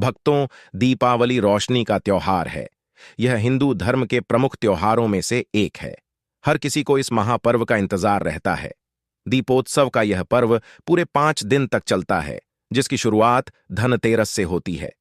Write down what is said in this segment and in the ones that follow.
भक्तों, दीपावली रोशनी का त्योहार है। यह हिंदू धर्म के प्रमुख त्योहारों में से एक है। हर किसी को इस महापर्व का इंतजार रहता है। दीपोत्सव का यह पर्व पूरे 5 दिन तक चलता है, जिसकी शुरुआत धनतेरस से होती है।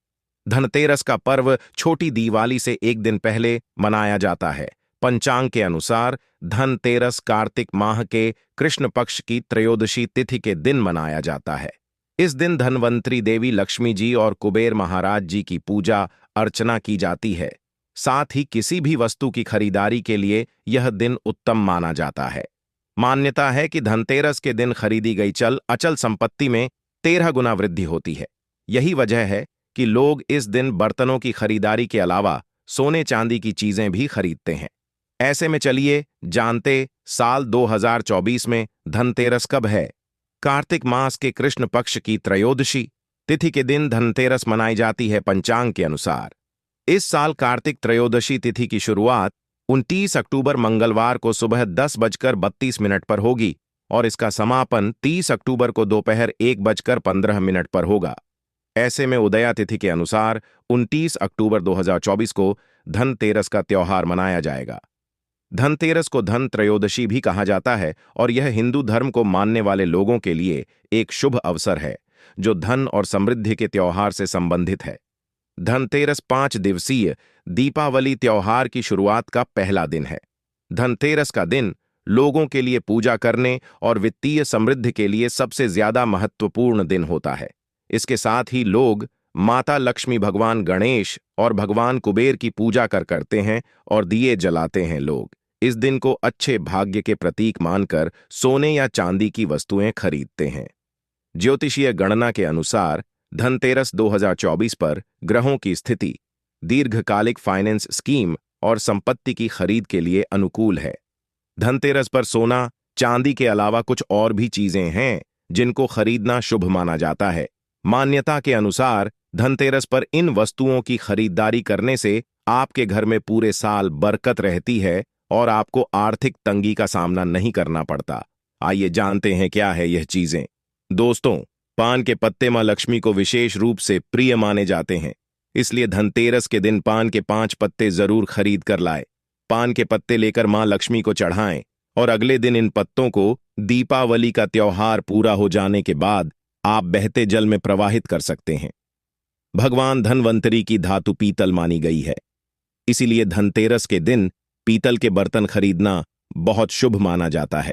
धनतेरस का पर्व छोटी दिवाली से एक दिन पहले मनाया जाता है। पंचांग के अनुसार धनतेरस कार्तिक माह के कृष्ण पक्ष की त्रयोदशी तिथि के दिन मनाया जाता है। इस दिन धनवंतरी देवी लक्ष्मी जी और कुबेर महाराज जी की पूजा अर्चना की जाती है। साथ ही किसी भी वस्तु की खरीदारी के लिए यह दिन उत्तम माना जाता है। मान्यता है कि धनतेरस के दिन खरीदी गई अचल संपत्ति में 13 गुना वृद्धि होती है। यही वजह है कि लोग इस दिन बर्तनों की खरीदारी के अलावा सोने चांदी की चीजें भी खरीदते हैं। ऐसे में चलिए जानते साल 2024 में धनतेरस कब है। कार्तिक मास के कृष्ण पक्ष की त्रयोदशी तिथि के दिन धनतेरस मनाई जाती है पंचांग के अनुसार। इस साल कार्तिक त्रयोदशी तिथि की शुरुआत 29 अक्टूबर मंगलवार को सुबह 10:32 पर होगी और इसका समापन 30 अक्टूबर को दोपहर 1:15 पर होगा। ऐसे में उदया तिथि के अनुसार 29 अक्टूबर 2024 को धनतेरस का त्योहार मनाया जाएगा। धनतेरस को धन त्रयोदशी भी कहा जाता है और यह हिंदू धर्म को मानने वाले लोगों के लिए एक शुभ अवसर है, जो धन और समृद्धि के त्योहार से संबंधित है। धनतेरस 5 दिवसीय दीपावली त्योहार की शुरुआत का पहला दिन है। धनतेरस का दिन लोगों के लिए पूजा करने और वित्तीय समृद्धि के लिए सबसे ज्यादा महत्वपूर्ण दिन होता है। इसके साथ ही लोग माता लक्ष्मी, भगवान गणेश और भगवान कुबेर की पूजा करते हैं और दिए जलाते हैं। लोग इस दिन को अच्छे भाग्य के प्रतीक मानकर सोने या चांदी की वस्तुएं खरीदते हैं। ज्योतिषीय गणना के अनुसार धनतेरस 2024 पर ग्रहों की स्थिति दीर्घकालिक फाइनेंस स्कीम और संपत्ति की खरीद के लिए अनुकूल है। धनतेरस पर सोना चांदी के अलावा कुछ और भी चीजें हैं जिनको खरीदना शुभ माना जाता है। मान्यता के अनुसार धनतेरस पर इन वस्तुओं की खरीदारी करने से आपके घर में पूरे साल बरकत रहती है और आपको आर्थिक तंगी का सामना नहीं करना पड़ता। आइए जानते हैं क्या है यह चीजें। दोस्तों, पान के पत्ते मां लक्ष्मी को विशेष रूप से प्रिय माने जाते हैं, इसलिए धनतेरस के दिन पान के 5 पत्ते जरूर खरीद कर लाए। पान के पत्ते लेकर मां लक्ष्मी को चढ़ाएं और अगले दिन इन पत्तों को दीपावली का त्योहार पूरा हो जाने के बाद आप बहते जल में प्रवाहित कर सकते हैं। भगवान धनवंतरी की धातु पीतल मानी गई है, इसीलिए धनतेरस के दिन पीतल के बर्तन खरीदना बहुत शुभ माना जाता है।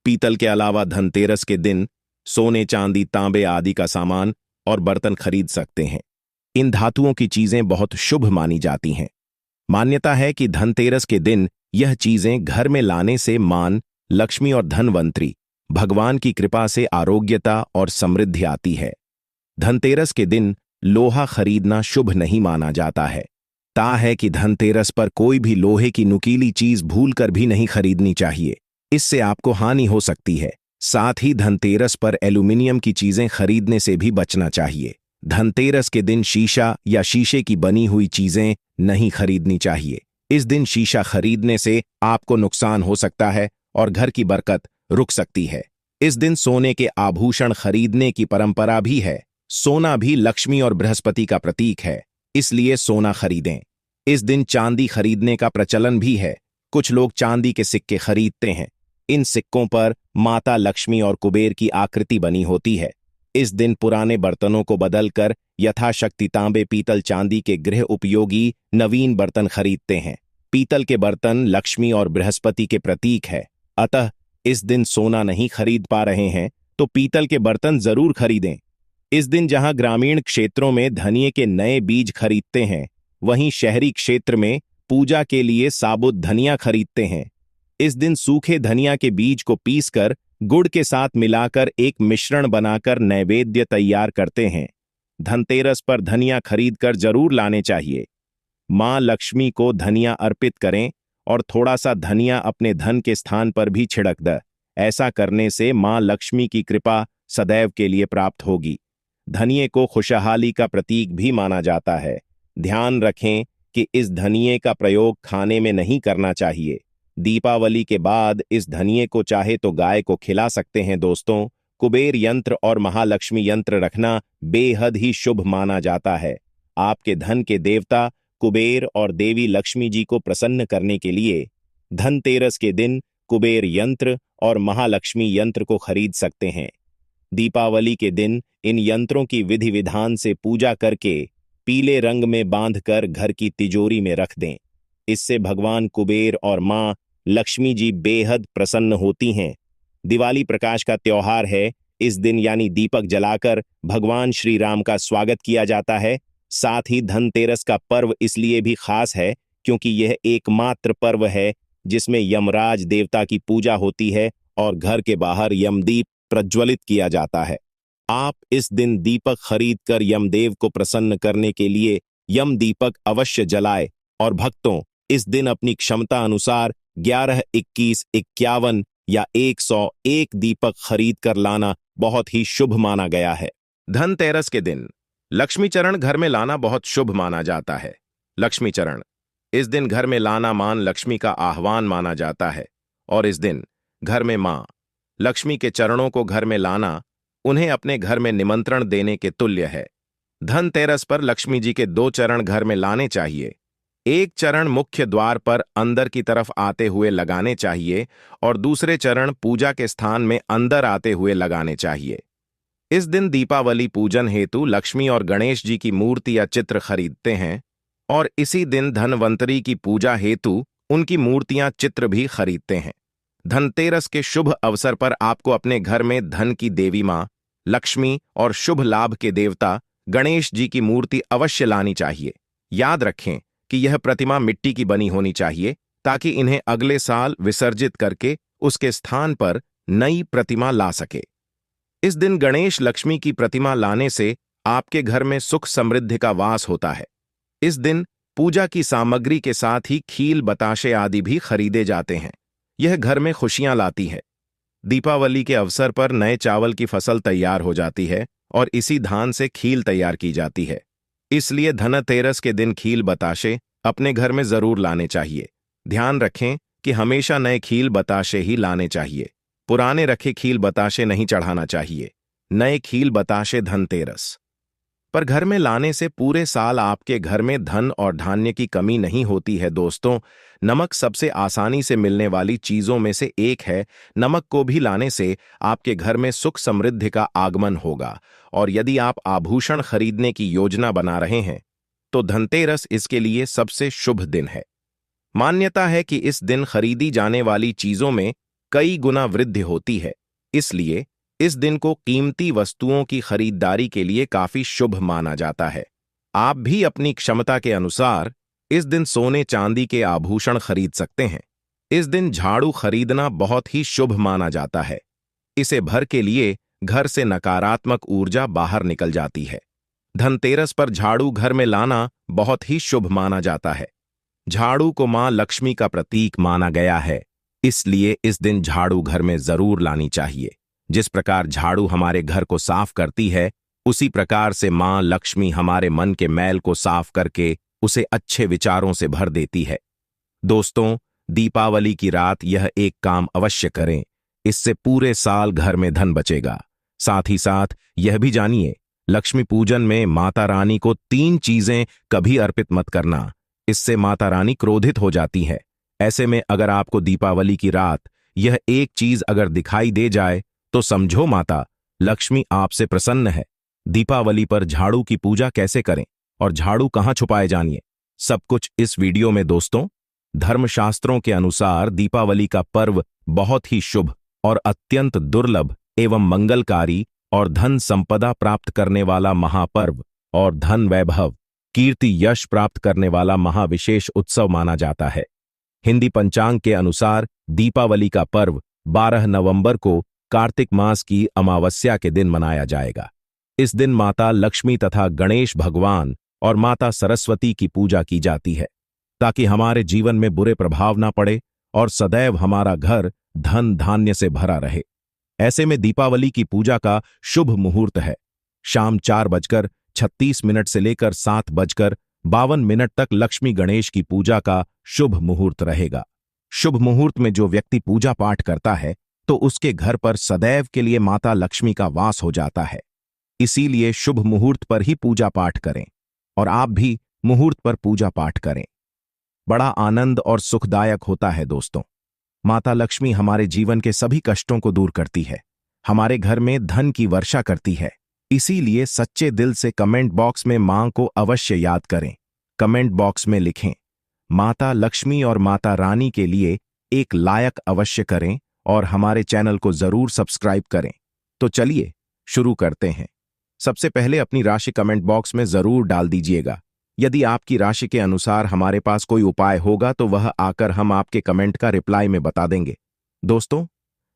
पीतल के अलावा धनतेरस के दिन सोने, चांदी, तांबे आदि का सामान और बर्तन खरीद सकते हैं। इन धातुओं की चीजें बहुत शुभ मानी जाती हैं। मान्यता है कि धनतेरस के दिन यह चीजें घर में लाने से मान लक्ष्मी और धनवंतरी भगवान की कृपा से आरोग्यता और समृद्धि आती है। धनतेरस के दिन लोहा खरीदना शुभ नहीं माना जाता है। ता है कि धनतेरस पर कोई भी लोहे की नुकीली चीज भूलकर भी नहीं खरीदनी चाहिए, इससे आपको हानि हो सकती है। साथ ही धनतेरस पर एल्यूमिनियम की चीजें खरीदने से भी बचना चाहिए। धनतेरस के दिन शीशा या शीशे की बनी हुई चीजें नहीं खरीदनी चाहिए। इस दिन शीशा खरीदने से आपको नुकसान हो सकता है और घर की बरकत रुक सकती है। इस दिन सोने के आभूषण खरीदने की परंपरा भी है। सोना भी लक्ष्मी और बृहस्पति का प्रतीक है, इसलिए सोना खरीदें। इस दिन चांदी खरीदने का प्रचलन भी है। कुछ लोग चांदी के सिक्के खरीदते हैं। इन सिक्कों पर माता लक्ष्मी और कुबेर की आकृति बनी होती है। इस दिन पुराने बर्तनों को बदलकर यथाशक्ति तांबे, पीतल, चांदी के गृह उपयोगी नवीन बर्तन खरीदते हैं। पीतल के बर्तन लक्ष्मी और बृहस्पति के प्रतीक है, अतः इस दिन सोना नहीं खरीद पा रहे हैं तो पीतल के बर्तन जरूर खरीदें। इस दिन जहां ग्रामीण क्षेत्रों में धनिये के नए बीज खरीदते हैं, वहीं शहरी क्षेत्र में पूजा के लिए साबुत धनिया खरीदते हैं। इस दिन सूखे धनिया के बीज को पीसकर गुड़ के साथ मिलाकर एक मिश्रण बनाकर नैवेद्य तैयार करते हैं। धनतेरस पर धनिया खरीदकर जरूर लाने चाहिए। मां लक्ष्मी को धनिया अर्पित करें और थोड़ा सा धनिया अपने धन के स्थान पर भी छिड़क दें। ऐसा करने से मां लक्ष्मी की कृपा सदैव के लिए प्राप्त होगी। धनिये को खुशहाली का प्रतीक भी माना जाता है। ध्यान रखें कि इस धनिये का प्रयोग खाने में नहीं करना चाहिए। दीपावली के बाद इस धनिये को चाहे तो गाय को खिला सकते हैं। दोस्तों, कुबेर यंत्र और महालक्ष्मी यंत्र रखना बेहद ही शुभ माना जाता है। आपके धन के देवता कुबेर और देवी लक्ष्मी जी को प्रसन्न करने के लिए धनतेरस के दिन कुबेर यंत्र और महालक्ष्मी यंत्र को खरीद सकते हैं। दीपावली के दिन इन यंत्रों की विधि विधान से पूजा करके पीले रंग में बांधकर घर की तिजोरी में रख दें। इससे भगवान कुबेर और मां लक्ष्मी जी बेहद प्रसन्न होती हैं। दिवाली प्रकाश का त्योहार है। इस दिन यानी दीपक जलाकर भगवान श्री राम का स्वागत किया जाता है। साथ ही धनतेरस का पर्व इसलिए भी खास है क्योंकि यह एकमात्र पर्व है जिसमें यमराज देवता की पूजा होती है और घर के बाहर यमदीप प्रज्वलित किया जाता है। आप इस दिन दीपक खरीदकर यमदेव को प्रसन्न करने के लिए यम दीपक अवश्य जलाए और भक्तों इस दिन अपनी क्षमता अनुसार 11, 21, 51 या 101 दीपक खरीद कर लाना बहुत ही शुभ माना गया है। धनतेरस के दिन लक्ष्मी चरण घर में लाना बहुत शुभ माना जाता है। लक्ष्मी चरण इस दिन घर में लाना मान लक्ष्मी का आह्वान माना जाता है और इस दिन घर में मां लक्ष्मी के चरणों को घर में लाना उन्हें अपने घर में निमंत्रण देने के तुल्य है। धनतेरस पर लक्ष्मी जी के 2 चरण घर में लाने चाहिए। एक चरण मुख्य द्वार पर अंदर की तरफ आते हुए लगाने चाहिए और दूसरे चरण पूजा के स्थान में अंदर आते हुए लगाने चाहिए। इस दिन दीपावली पूजन हेतु लक्ष्मी और गणेश जी की मूर्ति या चित्र खरीदते हैं और इसी दिन धनवंतरी की पूजा हेतु उनकी मूर्तियां चित्र भी खरीदते हैं। धनतेरस के शुभ अवसर पर आपको अपने घर में धन की देवी मां लक्ष्मी और शुभ लाभ के देवता गणेश जी की मूर्ति अवश्य लानी चाहिए। याद रखें कि यह प्रतिमा मिट्टी की बनी होनी चाहिए ताकि इन्हें अगले साल विसर्जित करके उसके स्थान पर नई प्रतिमा ला सके। इस दिन गणेश लक्ष्मी की प्रतिमा लाने से आपके घर में सुख समृद्धि का वास होता है। इस दिन पूजा की सामग्री के साथ ही खील बताशे आदि भी खरीदे जाते हैं। यह घर में खुशियां लाती है। दीपावली के अवसर पर नए चावल की फसल तैयार हो जाती है और इसी धान से खील तैयार की जाती है। इसलिए धनतेरस के दिन खील बताशे अपने घर में जरूर लाने चाहिए। ध्यान रखें कि हमेशा नए खील बताशे ही लाने चाहिए। पुराने रखे खील बताशे नहीं चढ़ाना चाहिए। नए खील बताशे धनतेरस पर घर में लाने से पूरे साल आपके घर में धन और धान्य की कमी नहीं होती है। दोस्तों, नमक सबसे आसानी से मिलने वाली चीजों में से एक है। नमक को भी लाने से आपके घर में सुख समृद्धि का आगमन होगा और यदि आप आभूषण खरीदने की योजना बना रहे हैं तो धनतेरस इसके लिए सबसे शुभ दिन है। मान्यता है कि इस दिन खरीदी जाने वाली चीजों में कई गुना वृद्धि होती है, इसलिए इस दिन को कीमती वस्तुओं की खरीदारी के लिए काफी शुभ माना जाता है। आप भी अपनी क्षमता के अनुसार इस दिन सोने चांदी के आभूषण खरीद सकते हैं। इस दिन झाड़ू खरीदना बहुत ही शुभ माना जाता है। इसे भर के लिए घर से नकारात्मक ऊर्जा बाहर निकल जाती है। धनतेरस पर झाड़ू घर में लाना बहुत ही शुभ माना जाता है। झाड़ू को मां लक्ष्मी का प्रतीक माना गया है, इसलिए इस दिन झाड़ू घर में जरूर लानी चाहिए। जिस प्रकार झाड़ू हमारे घर को साफ करती है, उसी प्रकार से मां लक्ष्मी हमारे मन के मैल को साफ करके उसे अच्छे विचारों से भर देती है। दोस्तों, दीपावली की रात यह एक काम अवश्य करें, इससे पूरे साल घर में धन बचेगा। साथ ही साथ यह भी जानिए, लक्ष्मी पूजन में माता रानी को 3 चीजें कभी अर्पित मत करना, इससे माता रानी क्रोधित हो जाती है। ऐसे में अगर आपको दीपावली की रात यह एक चीज अगर दिखाई दे जाए तो समझो माता लक्ष्मी आपसे प्रसन्न है। दीपावली पर झाड़ू की पूजा कैसे करें और झाड़ू कहां छुपाए जानिए, सब कुछ इस वीडियो में। दोस्तों, धर्मशास्त्रों के अनुसार दीपावली का पर्व बहुत ही शुभ और अत्यंत दुर्लभ एवं मंगलकारी और धन संपदा प्राप्त करने वाला महापर्व और धन वैभव कीर्ति यश प्राप्त करने वाला महाविशेष उत्सव माना जाता है। हिंदी पंचांग के अनुसार दीपावली का पर्व 12 नवंबर को कार्तिक मास की अमावस्या के दिन मनाया जाएगा। इस दिन माता लक्ष्मी तथा गणेश भगवान और माता सरस्वती की पूजा की जाती है ताकि हमारे जीवन में बुरे प्रभाव ना पड़े और सदैव हमारा घर धन धान्य से भरा रहे। ऐसे में दीपावली की पूजा का शुभ मुहूर्त है शाम 4:36 से लेकर 7:52 तक लक्ष्मी गणेश की पूजा का शुभ मुहूर्त रहेगा। शुभ मुहूर्त में जो व्यक्ति पूजा पाठ करता है तो उसके घर पर सदैव के लिए माता लक्ष्मी का वास हो जाता है। इसीलिए शुभ मुहूर्त पर ही पूजा पाठ करें और आप भी मुहूर्त पर पूजा पाठ करें। बड़ा आनंद और सुखदायक होता है दोस्तों। माता लक्ष्मी हमारे जीवन के सभी कष्टों को दूर करती है, हमारे घर में धन की वर्षा करती है। इसीलिए सच्चे दिल से कमेंट बॉक्स में मां को अवश्य याद करें। कमेंट बॉक्स में लिखें माता लक्ष्मी और माता रानी के लिए एक लायक अवश्य करें और हमारे चैनल को जरूर सब्सक्राइब करें। तो चलिए शुरू करते हैं। सबसे पहले अपनी राशि कमेंट बॉक्स में जरूर डाल दीजिएगा। यदि आपकी राशि के अनुसार हमारे पास कोई उपाय होगा तो वह आकर हम आपके कमेंट का रिप्लाई में बता देंगे। दोस्तों,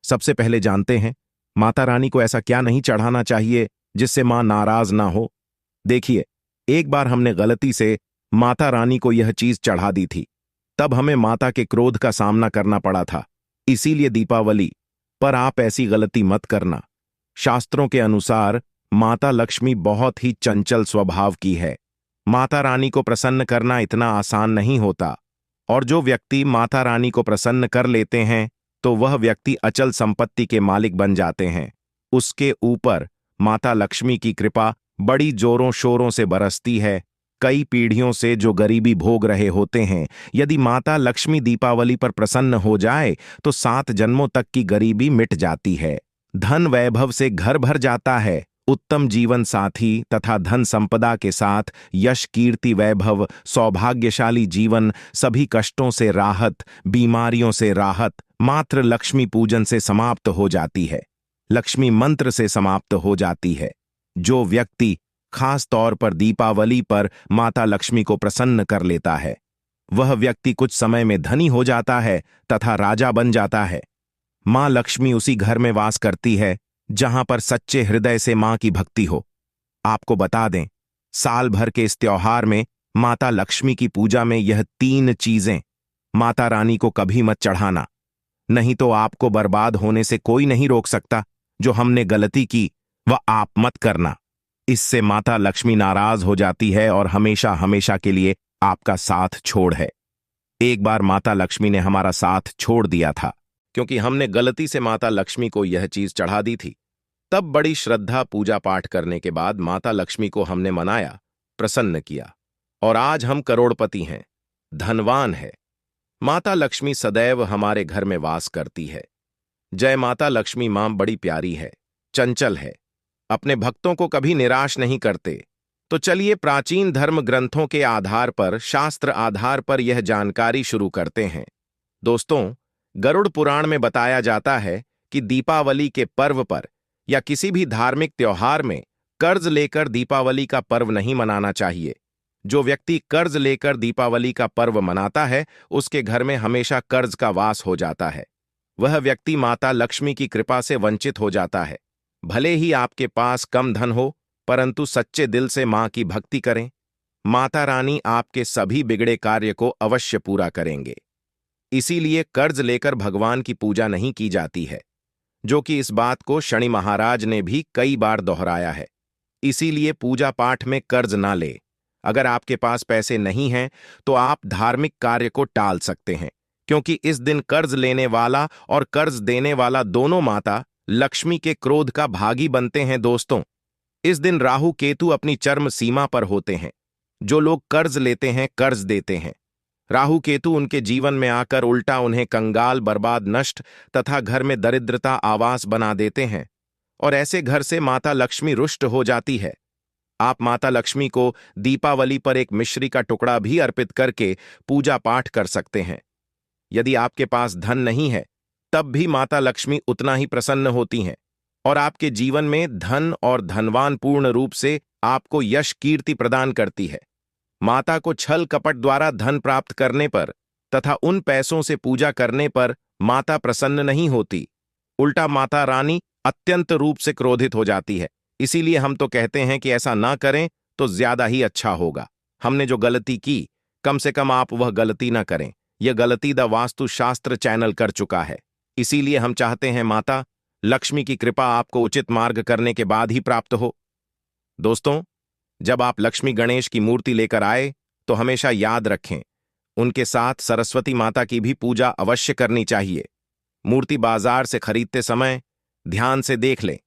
सबसे पहले जानते हैं माता रानी को ऐसा क्या नहीं चढ़ाना चाहिए जिससे मां नाराज ना हो। देखिए, एक बार हमने गलती से माता रानी को यह चीज चढ़ा दी थी, तब हमें माता के क्रोध का सामना करना पड़ा था। इसीलिए दीपावली पर आप ऐसी गलती मत करना। शास्त्रों के अनुसार माता लक्ष्मी बहुत ही चंचल स्वभाव की है। माता रानी को प्रसन्न करना इतना आसान नहीं होता, और जो व्यक्ति माता रानी को प्रसन्न कर लेते हैं तो वह व्यक्ति अचल संपत्ति के मालिक बन जाते हैं। उसके ऊपर माता लक्ष्मी की कृपा बड़ी जोरों शोरों से बरसती है। कई पीढ़ियों से जो गरीबी भोग रहे होते हैं, यदि माता लक्ष्मी दीपावली पर प्रसन्न हो जाए तो 7 जन्मों तक की गरीबी मिट जाती है। धन वैभव से घर भर जाता है। उत्तम जीवन साथी तथा धन संपदा के साथ यश कीर्ति वैभव, सौभाग्यशाली जीवन, सभी कष्टों से राहत, बीमारियों से राहत मात्र लक्ष्मी पूजन से समाप्त हो जाती है। लक्ष्मी मंत्र से समाप्त हो जाती है। जो व्यक्ति खास तौर पर दीपावली पर माता लक्ष्मी को प्रसन्न कर लेता है, वह व्यक्ति कुछ समय में धनी हो जाता है तथा राजा बन जाता है। मां लक्ष्मी उसी घर में वास करती है जहां पर सच्चे हृदय से मां की भक्ति हो। आपको बता दें, साल भर के इस त्योहार में माता लक्ष्मी की पूजा में यह 3 चीजें माता रानी को कभी मत चढ़ाना, नहीं तो आपको बर्बाद होने से कोई नहीं रोक सकता। जो हमने गलती की वह आप मत करना। इससे माता लक्ष्मी नाराज हो जाती है और हमेशा हमेशा के लिए आपका साथ छोड़ है। एक बार माता लक्ष्मी ने हमारा साथ छोड़ दिया था क्योंकि हमने गलती से माता लक्ष्मी को यह चीज चढ़ा दी थी। तब बड़ी श्रद्धा पूजा पाठ करने के बाद माता लक्ष्मी को हमने मनाया, प्रसन्न किया, और आज हम करोड़पति हैं, धनवान है। माता लक्ष्मी सदैव हमारे घर में वास करती है। जय माता लक्ष्मी। मां बड़ी प्यारी है, चंचल है, अपने भक्तों को कभी निराश नहीं करते। तो चलिए प्राचीन धर्म ग्रंथों के आधार पर, शास्त्र आधार पर यह जानकारी शुरू करते हैं। दोस्तों, गरुड़ पुराण में बताया जाता है कि दीपावली के पर्व पर या किसी भी धार्मिक त्योहार में कर्ज लेकर दीपावली का पर्व नहीं मनाना चाहिए। जो व्यक्ति कर्ज लेकर दीपावली का पर्व मनाता है, उसके घर में हमेशा कर्ज का वास हो जाता है। वह व्यक्ति माता लक्ष्मी की कृपा से वंचित हो जाता है। भले ही आपके पास कम धन हो, परंतु सच्चे दिल से मां की भक्ति करें। माता रानी आपके सभी बिगड़े कार्य को अवश्य पूरा करेंगे। इसीलिए कर्ज लेकर भगवान की पूजा नहीं की जाती है, जो कि इस बात को शनि महाराज ने भी कई बार दोहराया है। इसीलिए पूजा पाठ में कर्ज ना ले। अगर आपके पास पैसे नहीं हैं तो आप धार्मिक कार्य को टाल सकते हैं, क्योंकि इस दिन कर्ज लेने वाला और कर्ज देने वाला दोनों माता लक्ष्मी के क्रोध का भागी बनते हैं। दोस्तों, इस दिन राहु केतु अपनी चरम सीमा पर होते हैं। जो लोग कर्ज लेते हैं, कर्ज देते हैं, राहु केतु उनके जीवन में आकर उल्टा उन्हें कंगाल, बर्बाद, नष्ट तथा घर में दरिद्रता आवास बना देते हैं, और ऐसे घर से माता लक्ष्मी रुष्ट हो जाती है। आप माता लक्ष्मी को दीपावली पर एक मिश्री का टुकड़ा भी अर्पित करके पूजा पाठ कर सकते हैं। यदि आपके पास धन नहीं है, तब भी माता लक्ष्मी उतना ही प्रसन्न होती हैं और आपके जीवन में धन और धनवान पूर्ण रूप से आपको यश कीर्ति प्रदान करती है। माता को छल कपट द्वारा धन प्राप्त करने पर तथा उन पैसों से पूजा करने पर माता प्रसन्न नहीं होती, उल्टा माता रानी अत्यंत रूप से क्रोधित हो जाती है। इसीलिए हम तो कहते हैं कि ऐसा ना करें तो ज्यादा ही अच्छा होगा। हमने जो गलती की, कम से कम आप वह गलती ना करें। यह गलती द वास्तु शास्त्र चैनल कर चुका है। इसीलिए हम चाहते हैं माता लक्ष्मी की कृपा आपको उचित मार्ग करने के बाद ही प्राप्त हो। दोस्तों, जब आप लक्ष्मी गणेश की मूर्ति लेकर आए तो हमेशा याद रखें, उनके साथ सरस्वती माता की भी पूजा अवश्य करनी चाहिए। मूर्ति बाजार से खरीदते समय ध्यान से देख लें,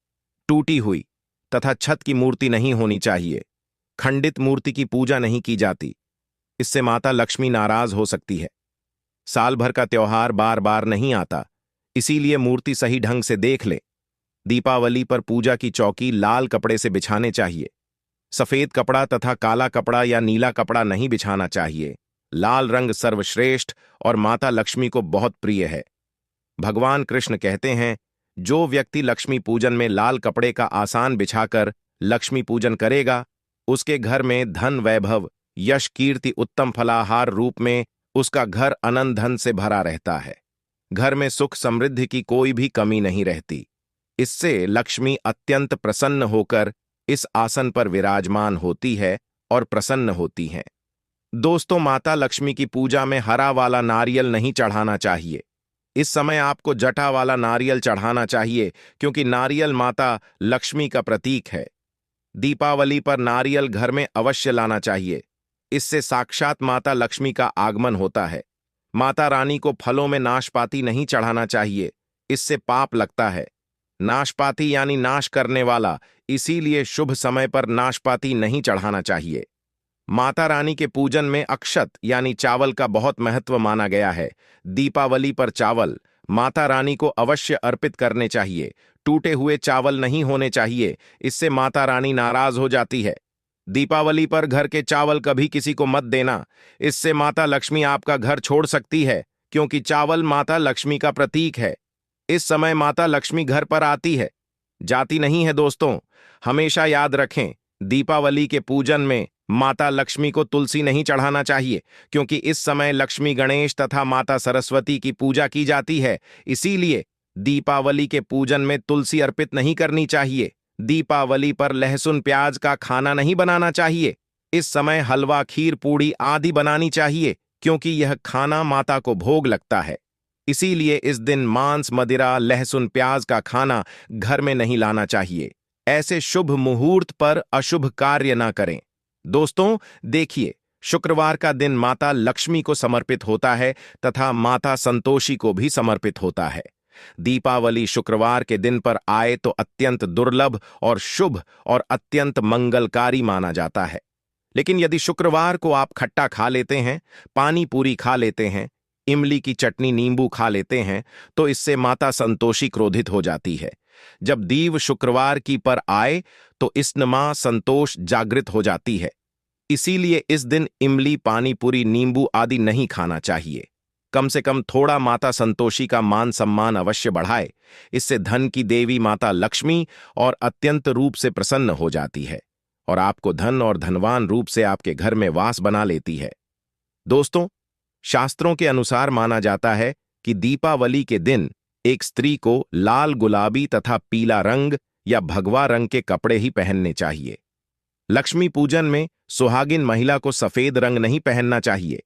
टूटी हुई तथा छत की मूर्ति नहीं होनी चाहिए। खंडित मूर्ति की पूजा नहीं की जाती, इससे माता लक्ष्मी नाराज हो सकती है। साल भर का त्योहार बार बार नहीं आता, इसीलिए मूर्ति सही ढंग से देख ले। दीपावली पर पूजा की चौकी लाल कपड़े से बिछाने चाहिए। सफेद कपड़ा तथा काला कपड़ा या नीला कपड़ा नहीं बिछाना चाहिए। लाल रंग सर्वश्रेष्ठ और माता लक्ष्मी को बहुत प्रिय है। भगवान कृष्ण कहते हैं, जो व्यक्ति लक्ष्मी पूजन में लाल कपड़े का आसान बिछाकर लक्ष्मी पूजन करेगा, उसके घर में धन वैभव यश कीर्ति उत्तम फलाहार रूप में उसका घर अनंत धन से भरा रहता है। घर में सुख समृद्धि की कोई भी कमी नहीं रहती। इससे लक्ष्मी अत्यंत प्रसन्न होकर इस आसन पर विराजमान होती है और प्रसन्न होती हैं। दोस्तों, माता लक्ष्मी की पूजा में हरा वाला नारियल नहीं चढ़ाना चाहिए। इस समय आपको जटा वाला नारियल चढ़ाना चाहिए, क्योंकि नारियल माता लक्ष्मी का प्रतीक है। दीपावली पर नारियल घर में अवश्य लाना चाहिए, इससे साक्षात माता लक्ष्मी का आगमन होता है। माता रानी को फलों में नाशपाती नहीं चढ़ाना चाहिए, इससे पाप लगता है। नाशपाती यानी नाश करने वाला, इसीलिए शुभ समय पर नाशपाती नहीं चढ़ाना चाहिए। माता रानी के पूजन में अक्षत यानी चावल का बहुत महत्व माना गया है। दीपावली पर चावल माता रानी को अवश्य अर्पित करने चाहिए। टूटे हुए चावल नहीं होने चाहिए, इससे माता रानी नाराज हो जाती है। दीपावली पर घर के चावल कभी किसी को मत देना, इससे माता लक्ष्मी आपका घर छोड़ सकती है, क्योंकि चावल माता लक्ष्मी का प्रतीक है। इस समय माता लक्ष्मी घर पर आती है, जाती नहीं है। दोस्तों, हमेशा याद रखें, दीपावली के पूजन में माता लक्ष्मी को तुलसी नहीं चढ़ाना चाहिए, क्योंकि इस समय लक्ष्मी गणेश तथा माता सरस्वती की पूजा की जाती है। इसीलिए दीपावली के पूजन में तुलसी अर्पित नहीं करनी चाहिए। दीपावली पर लहसुन प्याज का खाना नहीं बनाना चाहिए। इस समय हलवा खीर पूड़ी आदि बनानी चाहिए, क्योंकि यह खाना माता को भोग लगता है। इसीलिए इस दिन मांस मदिरा लहसुन प्याज का खाना घर में नहीं लाना चाहिए। ऐसे शुभ मुहूर्त पर अशुभ कार्य ना करें। दोस्तों, देखिए, शुक्रवार का दिन माता लक्ष्मी को समर्पित होता है तथा माता संतोषी को भी समर्पित होता है। दीपावली शुक्रवार के दिन पर आए तो अत्यंत दुर्लभ और शुभ और अत्यंत मंगलकारी माना जाता है। लेकिन यदि शुक्रवार को आप खट्टा खा लेते हैं, पानी पूरी खा लेते हैं, इमली की चटनी नींबू खा लेते हैं, तो इससे माता संतोषी क्रोधित हो जाती है। जब दीव शुक्रवार की पर आए तो इष्ण मां संतोष जागृत हो जाती है। इसीलिए इस दिन इमली पानी पूरी नींबू आदि नहीं खाना चाहिए। कम से कम थोड़ा माता संतोषी का मान सम्मान अवश्य बढ़ाए, इससे धन की देवी माता लक्ष्मी और अत्यंत रूप से प्रसन्न हो जाती है और आपको धन और धनवान रूप से आपके घर में वास बना लेती है। दोस्तों, शास्त्रों के अनुसार माना जाता है कि दीपावली के दिन एक स्त्री को लाल गुलाबी तथा पीला रंग या भगवा रंग के कपड़े ही पहनने चाहिए। लक्ष्मी पूजन में सुहागिन महिला को सफेद रंग नहीं पहनना चाहिए।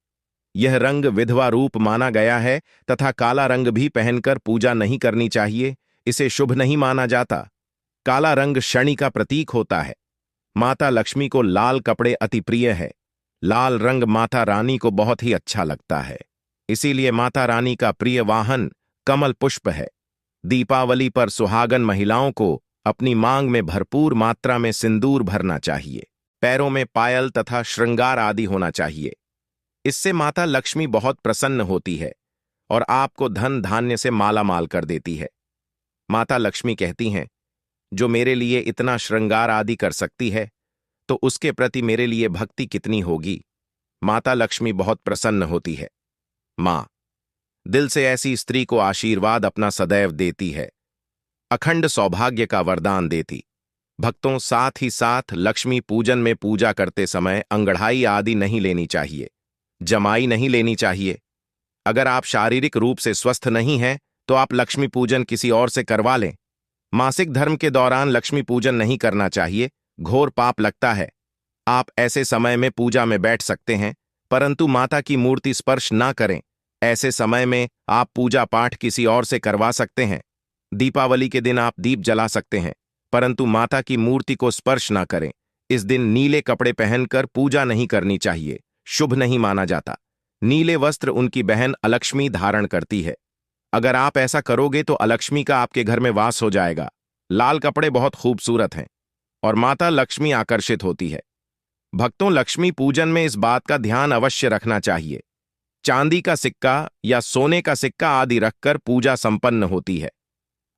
यह रंग विधवा रूप माना गया है तथा काला रंग भी पहनकर पूजा नहीं करनी चाहिए, इसे शुभ नहीं माना जाता। काला रंग शनि का प्रतीक होता है। माता लक्ष्मी को लाल कपड़े अति प्रिय है। लाल रंग माता रानी को बहुत ही अच्छा लगता है, इसीलिए माता रानी का प्रिय वाहन कमल पुष्प है। दीपावली पर सुहागन महिलाओं को अपनी मांग में भरपूर मात्रा में सिंदूर भरना चाहिए। पैरों में पायल तथा श्रृंगार आदि होना चाहिए। इससे माता लक्ष्मी बहुत प्रसन्न होती है और आपको धन धान्य से मालामाल कर देती है। माता लक्ष्मी कहती हैं, जो मेरे लिए इतना श्रृंगार आदि कर सकती है, तो उसके प्रति मेरे लिए भक्ति कितनी होगी। माता लक्ष्मी बहुत प्रसन्न होती है। मां दिल से ऐसी स्त्री को आशीर्वाद अपना सदैव देती है, अखंड सौभाग्य का वरदान देती। भक्तों, साथ ही साथ लक्ष्मी पूजन में पूजा करते समय अंगड़ाई आदि नहीं लेनी चाहिए, जमाई नहीं लेनी चाहिए। अगर आप शारीरिक रूप से स्वस्थ नहीं हैं, तो आप लक्ष्मी पूजन किसी और से करवा लें। मासिक धर्म के दौरान लक्ष्मी पूजन नहीं करना चाहिए, घोर पाप लगता है। आप ऐसे समय में पूजा में बैठ सकते हैं, परंतु माता की मूर्ति स्पर्श ना करें। ऐसे समय में आप पूजा पाठ किसी और से करवा सकते हैं। दीपावली के दिन आप दीप जला सकते हैं, परंतु माता की मूर्ति को स्पर्श ना करें। इस दिन नीले कपड़े पहनकर पूजा नहीं करनी चाहिए, शुभ नहीं माना जाता। नीले वस्त्र उनकी बहन अलक्ष्मी धारण करती है। अगर आप ऐसा करोगे तो अलक्ष्मी का आपके घर में वास हो जाएगा। लाल कपड़े बहुत खूबसूरत हैं और माता लक्ष्मी आकर्षित होती है। भक्तों, लक्ष्मी पूजन में इस बात का ध्यान अवश्य रखना चाहिए। चांदी का सिक्का या सोने का सिक्का आदि रखकर पूजा संपन्न होती है।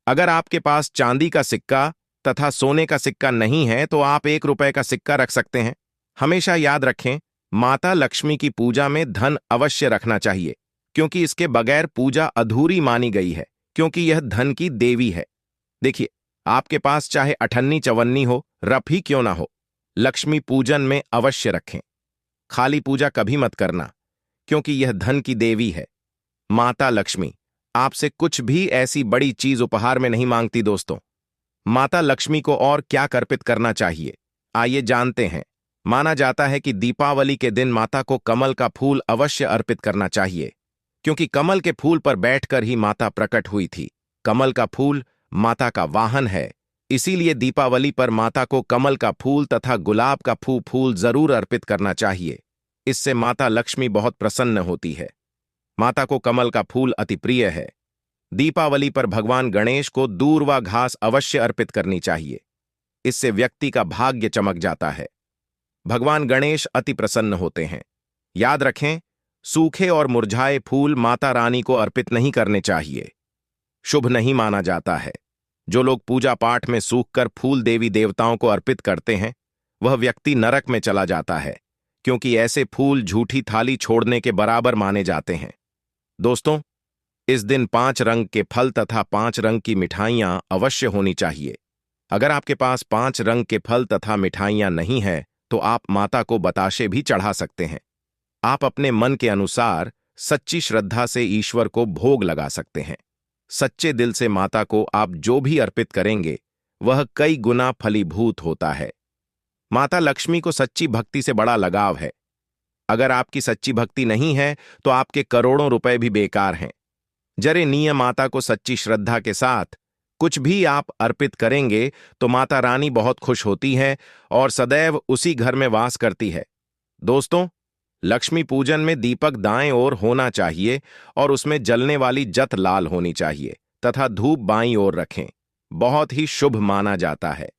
अगर आपके पास चांदी का सिक्का तथा सोने का सिक्का नहीं है तो आप 1 रुपए का सिक्का रख सकते हैं। हमेशा याद रखें, माता लक्ष्मी की पूजा में धन अवश्य रखना चाहिए, क्योंकि इसके बगैर पूजा अधूरी मानी गई है, क्योंकि यह धन की देवी है। देखिए, आपके पास चाहे अठन्नी चवन्नी हो, रफ ही क्यों ना हो, लक्ष्मी पूजन में अवश्य रखें। खाली पूजा कभी मत करना, क्योंकि यह धन की देवी है। माता लक्ष्मी आपसे कुछ भी ऐसी बड़ी चीज उपहार में नहीं मांगती। दोस्तों, माता लक्ष्मी को और क्या अर्पित करना चाहिए, आइए जानते हैं। माना जाता है कि दीपावली के दिन माता को कमल का फूल अवश्य अर्पित करना चाहिए, क्योंकि कमल के फूल पर बैठकर ही माता प्रकट हुई थी। कमल का फूल माता का वाहन है, इसीलिए दीपावली पर माता को कमल का फूल तथा गुलाब का फूल जरूर अर्पित करना चाहिए। इससे माता लक्ष्मी बहुत प्रसन्न होती है। माता को कमल का फूल अति प्रिय है। दीपावली पर भगवान गणेश को दूर्वा घास अवश्य अर्पित करनी चाहिए। इससे व्यक्ति का भाग्य चमक जाता है। भगवान गणेश अति प्रसन्न होते हैं। याद रखें, सूखे और मुरझाए फूल माता रानी को अर्पित नहीं करने चाहिए, शुभ नहीं माना जाता है। जो लोग पूजा पाठ में सूखकर फूल देवी देवताओं को अर्पित करते हैं, वह व्यक्ति नरक में चला जाता है, क्योंकि ऐसे फूल झूठी थाली छोड़ने के बराबर माने जाते हैं। दोस्तों, इस दिन 5 रंग के फल तथा 5 रंग की मिठाइयां अवश्य होनी चाहिए। अगर आपके पास 5 रंग के फल तथा मिठाइयां नहीं है तो आप माता को बताशे भी चढ़ा सकते हैं। आप अपने मन के अनुसार सच्ची श्रद्धा से ईश्वर को भोग लगा सकते हैं। सच्चे दिल से माता को आप जो भी अर्पित करेंगे वह कई गुना फलीभूत होता है। माता लक्ष्मी को सच्ची भक्ति से बड़ा लगाव है। अगर आपकी सच्ची भक्ति नहीं है तो आपके करोड़ों रुपए भी बेकार हैं। जरे नियम माता को सच्ची श्रद्धा के साथ कुछ भी आप अर्पित करेंगे तो माता रानी बहुत खुश होती है और सदैव उसी घर में वास करती है। दोस्तों, लक्ष्मी पूजन में दीपक दाएं ओर होना चाहिए और उसमें जलने वाली जत लाल होनी चाहिए तथा धूप बाईं ओर रखें। बहुत ही शुभ माना जाता है।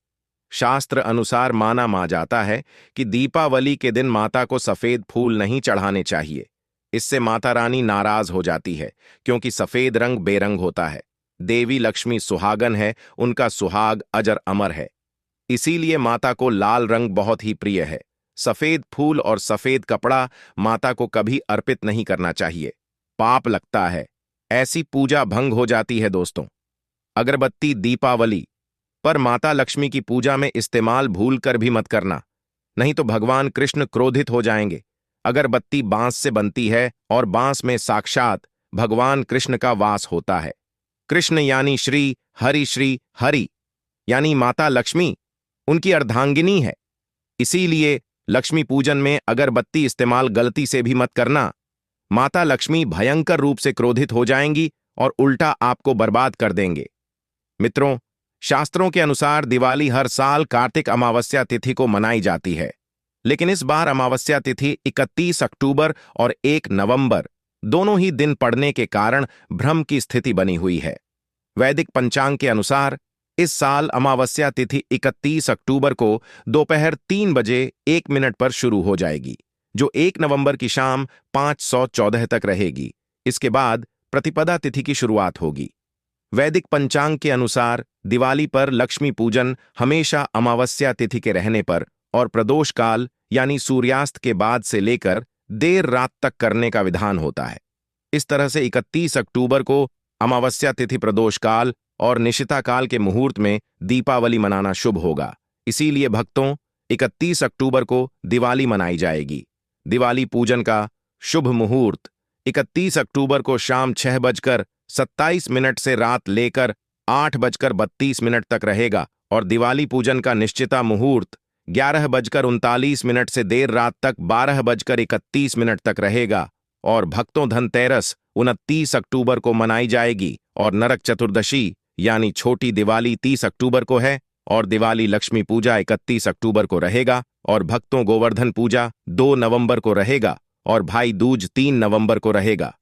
शास्त्र अनुसार माना जाता है कि दीपावली के दिन माता को सफेद फूल नहीं चढ़ाने चाहिए। इससे माता रानी नाराज हो जाती है, क्योंकि सफेद रंग बेरंग होता है। देवी लक्ष्मी सुहागन है, उनका सुहाग अजर अमर है। इसीलिए माता को लाल रंग बहुत ही प्रिय है। सफेद फूल और सफेद कपड़ा माता को कभी अर्पित नहीं करना चाहिए, पाप लगता है। ऐसी पूजा भंग हो जाती है। दोस्तों, अगरबत्ती दीपावली पर माता लक्ष्मी की पूजा में इस्तेमाल भूलकर भी मत करना, नहीं तो भगवान कृष्ण क्रोधित हो जाएंगे। अगरबत्ती बांस से बनती है और बांस में साक्षात भगवान कृष्ण का वास होता है। कृष्ण यानी श्री हरि यानी माता लक्ष्मी उनकी अर्धांगिनी है। इसीलिए लक्ष्मी पूजन में अगरबत्ती इस्तेमाल गलती से भी मत करना। माता लक्ष्मी भयंकर रूप से क्रोधित हो जाएंगी और उल्टा आपको बर्बाद कर देंगे। मित्रों, शास्त्रों के अनुसार दिवाली हर साल कार्तिक अमावस्या तिथि को मनाई जाती है, लेकिन इस बार अमावस्या तिथि 31 अक्टूबर और 1 नवंबर दोनों ही दिन पड़ने के कारण भ्रम की स्थिति बनी हुई है। वैदिक पंचांग के अनुसार इस साल अमावस्या तिथि 31 अक्टूबर को दोपहर 3 बजे 1 मिनट पर शुरू हो जाएगी, जो 1 नवंबर की शाम 514 तक रहेगी। इसके बाद प्रतिपदा तिथि की शुरुआत होगी। वैदिक पंचांग के अनुसार दिवाली पर लक्ष्मी पूजन हमेशा अमावस्या तिथि के रहने पर और प्रदोष काल यानी सूर्यास्त के बाद से लेकर देर रात तक करने का विधान होता है। इस तरह से 31 अक्टूबर को अमावस्या तिथि प्रदोष काल और निशिता काल के मुहूर्त में दीपावली मनाना शुभ होगा। इसीलिए भक्तों, 31 अक्टूबर को दिवाली मनाई जाएगी। दिवाली पूजन का शुभ मुहूर्त 31 अक्टूबर को शाम 6:27 से रात लेकर 8:32 तक रहेगा और दिवाली पूजन का निश्चिता मुहूर्त 11:39 से देर रात तक 12:31 तक रहेगा। और भक्तों, धनतेरस 29 अक्टूबर को मनाई जाएगी और नरक चतुर्दशी यानी छोटी दिवाली 30 अक्टूबर को है और दिवाली लक्ष्मी पूजा 31 अक्टूबर को रहेगा और भक्तों, गोवर्धन पूजा 2 नवंबर को रहेगा और भाई दूज 3 नवंबर को रहेगा।